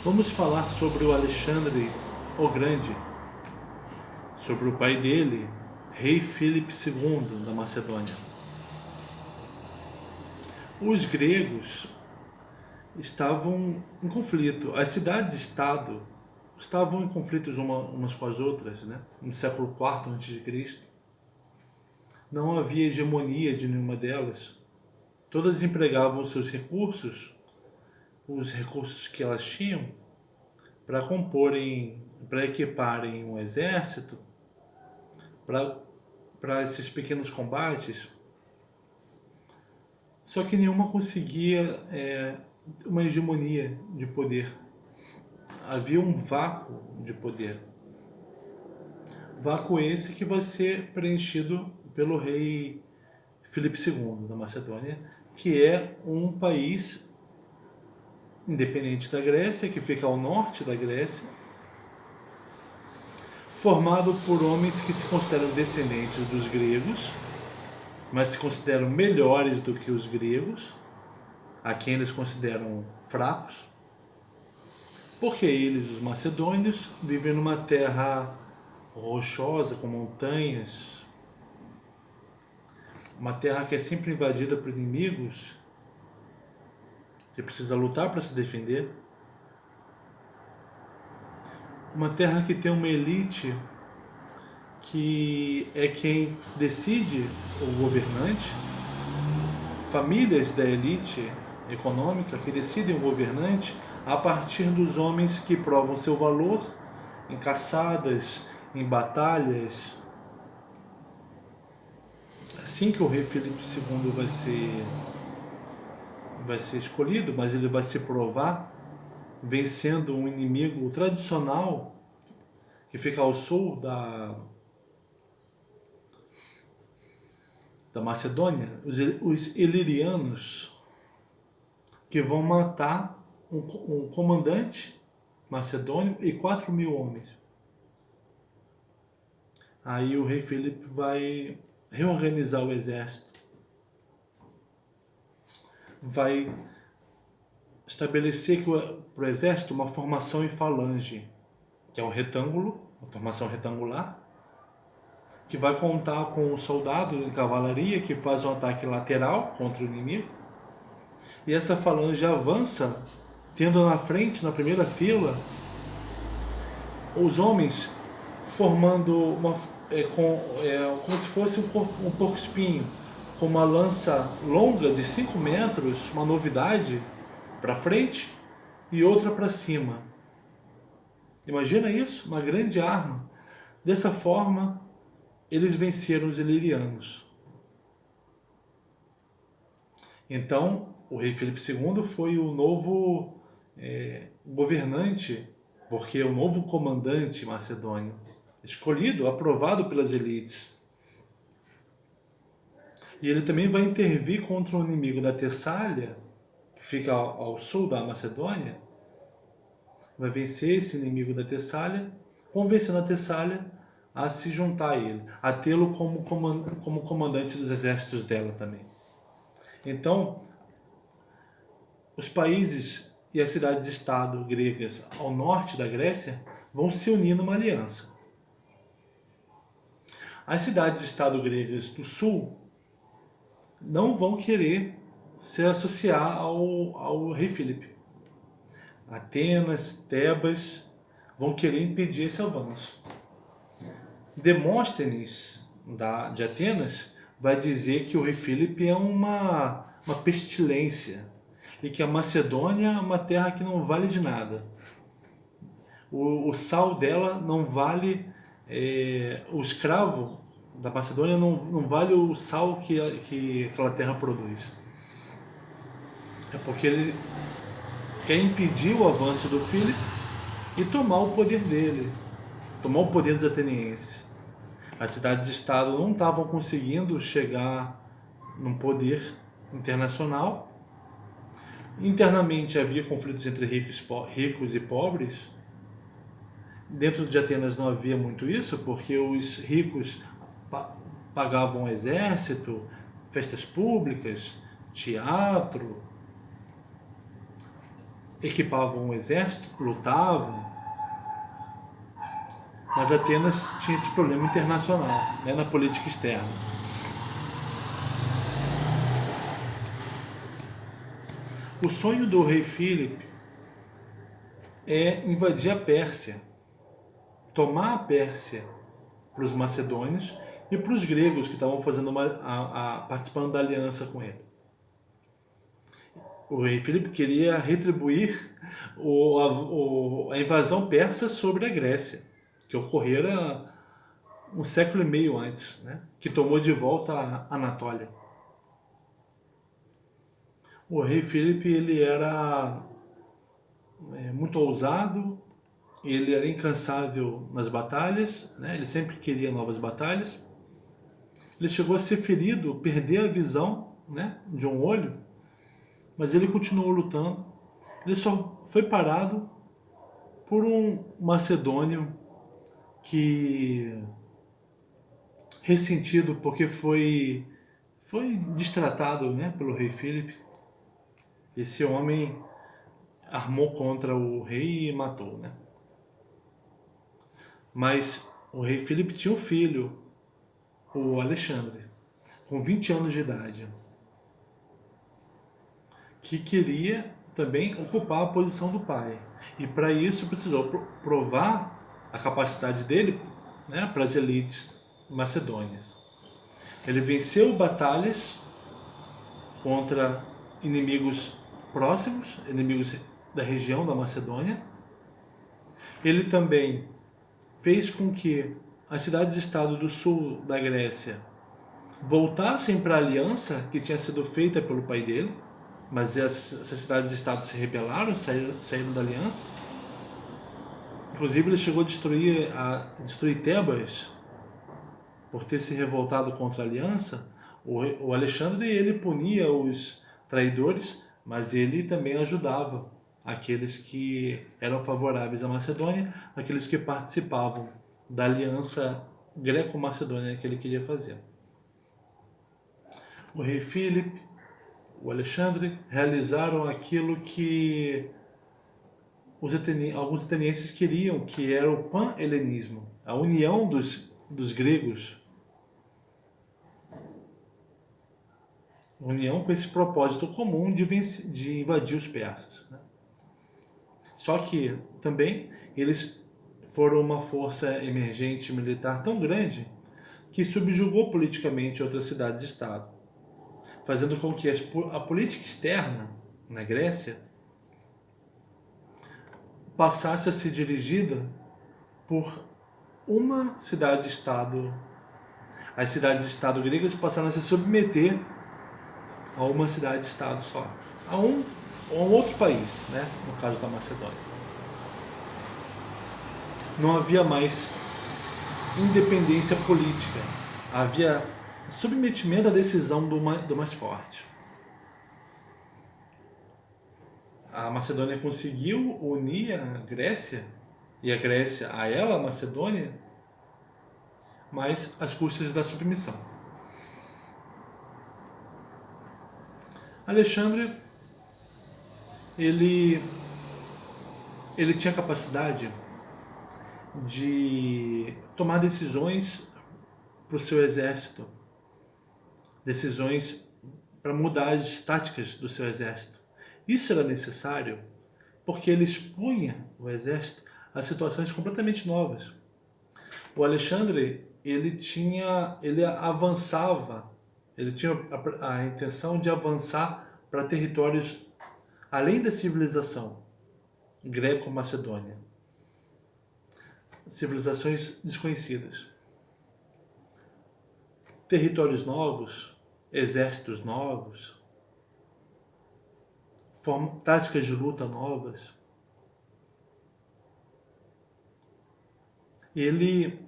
Vamos falar sobre o Alexandre o Grande, sobre o pai dele, rei Filipe II da Macedônia. Os gregos estavam em conflito, as cidades-estado estavam em conflitos umas com as outras, né? No século IV a.C. Não havia hegemonia de nenhuma delas. Todas empregavam seus recursos, os recursos que elas tinham, para equiparem um exército, para esses pequenos combates. Só que nenhuma conseguia uma hegemonia de poder. Havia um vácuo de poder. Vácuo esse que vai ser preenchido pelo rei Filipe II da Macedônia, que é um país independente da Grécia, que fica ao norte da Grécia, formado por homens que se consideram descendentes dos gregos, mas se consideram melhores do que os gregos, a quem eles consideram fracos, porque eles, os macedônios, vivem numa terra rochosa, com montanhas, uma terra que é sempre invadida por inimigos, que precisa lutar para se defender, uma terra que tem uma elite que é quem decide o governante, famílias da elite econômica que decidem o governante a partir dos homens que provam seu valor em caçadas, em batalhas. Assim que o rei Filipe II vai ser escolhido, mas ele vai se provar vencendo um inimigo tradicional que fica ao sul da Macedônia, os ilirianos, que vão matar um comandante macedônio e 4.000 homens. Aí o rei Filipe vai reorganizar o exército, vai estabelecer para o exército uma formação em falange, que é um retângulo, uma formação retangular, que vai contar com um soldado de cavalaria que faz um ataque lateral contra o inimigo, e essa falange avança, tendo na frente, na primeira fila, os homens formando como se fosse um porco-espinho, com uma lança longa de 5 metros, uma novidade, para frente e outra para cima. Imagina isso, uma grande arma. Dessa forma, eles venceram os ilirianos. Então, o rei Filipe II foi o novo governante, porque é o novo comandante macedônio, escolhido, aprovado pelas elites. E ele também vai intervir contra o inimigo da Tessália, que fica ao sul da Macedônia. Vai vencer esse inimigo da Tessália, convencendo a Tessália a se juntar a ele, a tê-lo como comandante dos exércitos dela também. Então, os países e as cidades-estado gregas ao norte da Grécia vão se unir numa aliança. As cidades-estado gregas do sul não vão querer se associar ao rei Filipe. Atenas, Tebas vão querer impedir esse avanço. Demóstenes, de Atenas, vai dizer que o rei Filipe é uma pestilência e que a Macedônia é uma terra que não vale de nada. O sal dela não vale, o escravo da Macedônia não vale o sal que aquela terra produz. É porque ele quer impedir o avanço do Filipe e tomar o poder dele, tomar o poder dos atenienses. As cidades-estado não estavam conseguindo chegar num poder internacional. Internamente havia conflitos entre ricos e pobres. Dentro de Atenas não havia muito isso, porque os ricos pagavam exército, festas públicas, teatro, equipavam um exército, lutavam, mas Atenas tinha esse problema internacional, né, na política externa. O sonho do rei Filipe é invadir a Pérsia, tomar a Pérsia para os macedônios e para os gregos que estavam fazendo participando da aliança com ele. O rei Filipe queria retribuir a invasão persa sobre a Grécia, que ocorrera um século e meio antes, né? Que tomou de volta a Anatólia. O rei Filipe ele era muito ousado, ele era incansável nas batalhas, né? Ele sempre queria novas batalhas. Ele chegou a ser ferido, perder a visão, né, de um olho, mas ele continuou lutando. Ele só foi parado por um macedônio que, ressentido porque foi destratado, né, pelo rei Filipe. Esse homem armou contra o rei e matou, né? Mas o rei Filipe tinha um filho, o Alexandre, com 20 anos de idade, que queria também ocupar a posição do pai. E para isso precisou provar a capacidade dele, né, para as elites macedônias. Ele venceu batalhas contra inimigos próximos, inimigos da região da Macedônia. Ele também fez com que as cidades-estado do sul da Grécia voltassem para a aliança que tinha sido feita pelo pai dele, mas essas cidades-estado se rebelaram, saíram da aliança. Inclusive ele chegou a destruir Tebas por ter se revoltado contra a aliança. O Alexandre ele punia os traidores, mas ele também ajudava aqueles que eram favoráveis à Macedônia, aqueles que participavam da aliança greco-macedônia que ele queria fazer. O rei Filipe, o Alexandre, realizaram aquilo que alguns atenienses queriam, que era o pan-helenismo, a união dos gregos. União com esse propósito comum de invadir os persas, né? Só que também eles foram uma força emergente militar tão grande que subjugou politicamente outras cidades-estado, fazendo com que a política externa na Grécia passasse a ser dirigida por uma cidade-estado. As cidades-estado gregas passaram a se submeter a uma cidade-estado só, a um outro país, né? No caso da Macedônia. Não havia mais independência política, havia submetimento à decisão do mais forte. A Macedônia conseguiu unir a Grécia, e a Grécia a ela, a Macedônia, mas às custas da submissão. Alexandre, ele tinha capacidade de tomar decisões para o seu exército, decisões para mudar as táticas do seu exército. Isso era necessário porque ele expunha o exército a situações completamente novas. O Alexandre, ele avançava, ele tinha a intenção de avançar para territórios além da civilização greco-macedônia, civilizações desconhecidas, territórios novos, exércitos novos, táticas de luta novas. Ele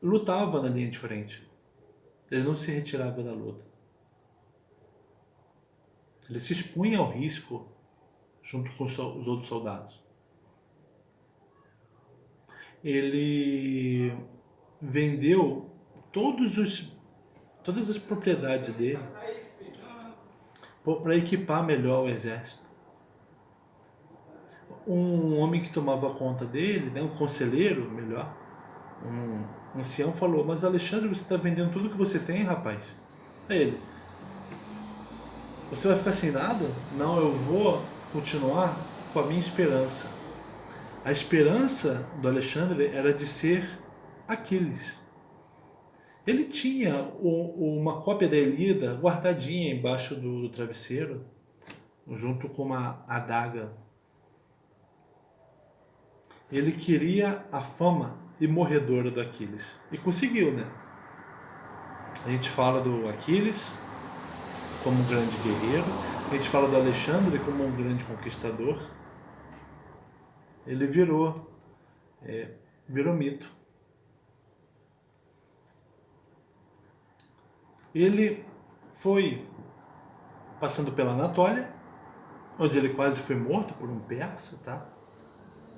lutava na linha de frente. Ele não se retirava da luta. Ele se expunha ao risco junto com os outros soldados. Ele vendeu todas as propriedades dele para equipar melhor o exército. um homem que tomava conta dele, né, um conselheiro, melhor, um ancião falou: mas Alexandre, você está vendendo tudo que você tem, rapaz? Aí ele: você vai ficar sem nada? Não, eu vou continuar com a minha esperança. A esperança do Alexandre era de ser Aquiles. Ele tinha uma cópia da Elida guardadinha embaixo do travesseiro, junto com uma adaga. Ele queria a fama imorredora do Aquiles. E conseguiu, né? A gente fala do Aquiles como um grande guerreiro, a gente fala do Alexandre como um grande conquistador. Ele virou mito. Ele foi passando pela Anatólia, onde ele quase foi morto por um persa, tá?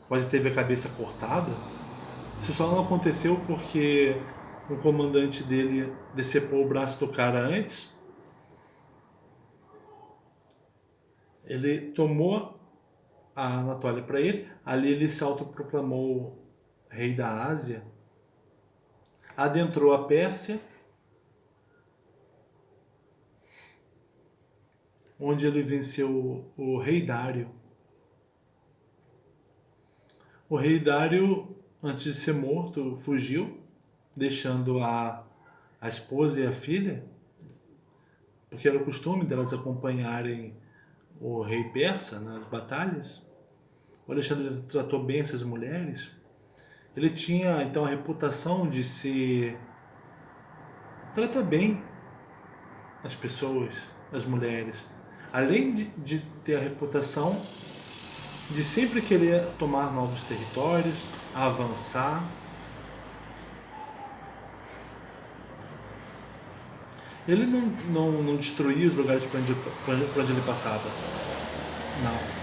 Quase teve a cabeça cortada. Isso só não aconteceu porque um comandante dele decepou o braço do cara antes. Ele tomou a Anatólia para ele. Ali ele se autoproclamou rei da Ásia. Adentrou a Pérsia, onde ele venceu o rei Dário. O rei Dário, antes de ser morto, fugiu, deixando a esposa e a filha, porque era o costume delas acompanharem o rei persa nas batalhas. O Alexandre tratou bem essas mulheres. Ele tinha então a reputação de se tratar bem as pessoas, as mulheres, além de ter a reputação de sempre querer tomar novos territórios, avançar. Ele não destruía os lugares por onde ele passava. Não.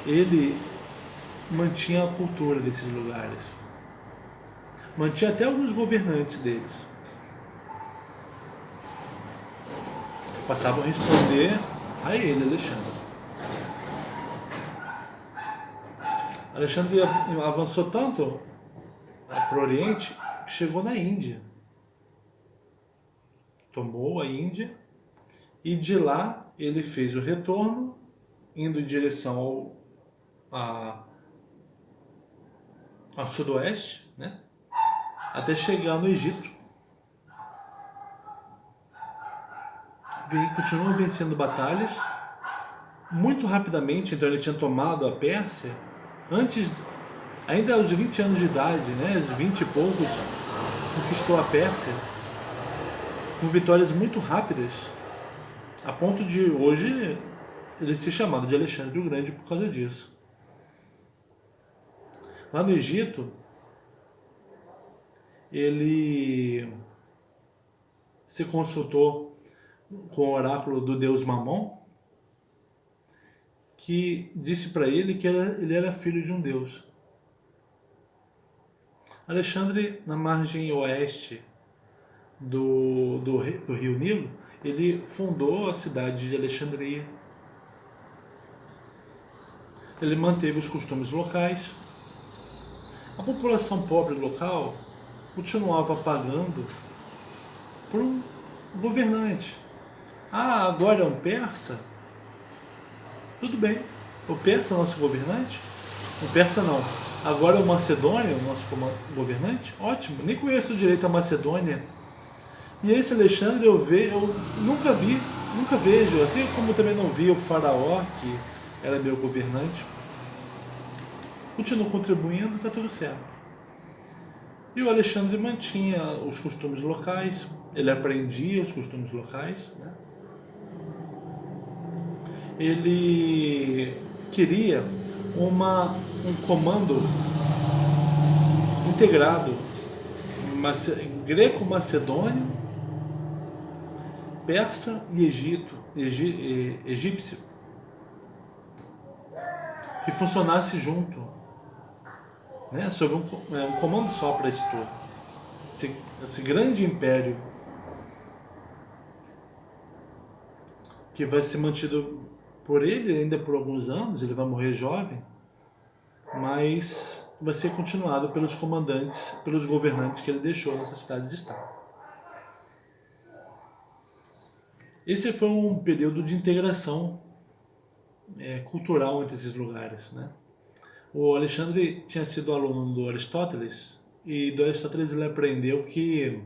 Ele mantinha a cultura desses lugares. Mantinha até alguns governantes deles. Passavam a responder a ele, Alexandre. Alexandre avançou tanto para o Oriente que chegou na Índia. Tomou a Índia e de lá ele fez o retorno, indo em direção ao sudoeste, né? Até chegar no Egito. Continuou vencendo batalhas muito rapidamente. Então ele tinha tomado a Pérsia ainda aos 20 anos de idade, né? Aos 20 e poucos, conquistou a Pérsia com vitórias muito rápidas, a ponto de hoje ele ser chamado de Alexandre o Grande por causa disso. Lá no Egito, ele se consultou com o oráculo do deus Mamon, que disse para ele que ele era filho de um deus. Alexandre, na margem oeste do rio Nilo, ele fundou a cidade de Alexandria. Ele manteve os costumes locais. A população pobre local continuava pagando por um governante. Ah, agora é um persa? Tudo bem. O persa é nosso governante? O persa não. Agora é o Macedônia, o nosso governante? Ótimo. Nem conheço direito a Macedônia. E esse Alexandre eu nunca vejo, assim como também não vi o faraó, que era meu governante. Continuo contribuindo, está tudo certo. E o Alexandre mantinha os costumes locais, ele aprendia os costumes locais, né? Ele queria um comando integrado greco-macedônio, persa e egípcio, que funcionasse junto, né, sob um comando só para isso tudo. Esse grande império que vai ser mantido por ele ainda por alguns anos. Ele vai morrer jovem, mas vai ser continuado pelos comandantes, pelos governantes que ele deixou nessas cidades-estado. Esse foi um período de integração cultural entre esses lugares, né? O Alexandre tinha sido aluno do Aristóteles, e do Aristóteles ele aprendeu que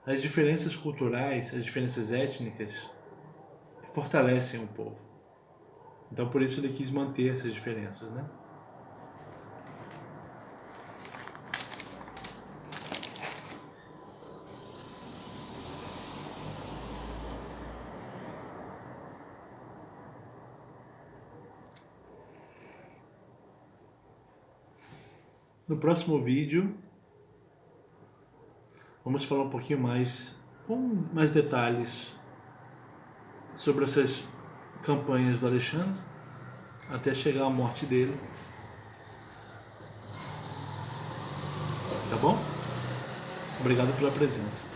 as diferenças culturais, as diferenças étnicas fortalecem o povo. Então por isso ele quis manter essas diferenças, né? No próximo vídeo vamos falar um pouquinho mais, com mais detalhes sobre essas campanhas do Alexandre até chegar à morte dele. Tá bom? Obrigado pela presença.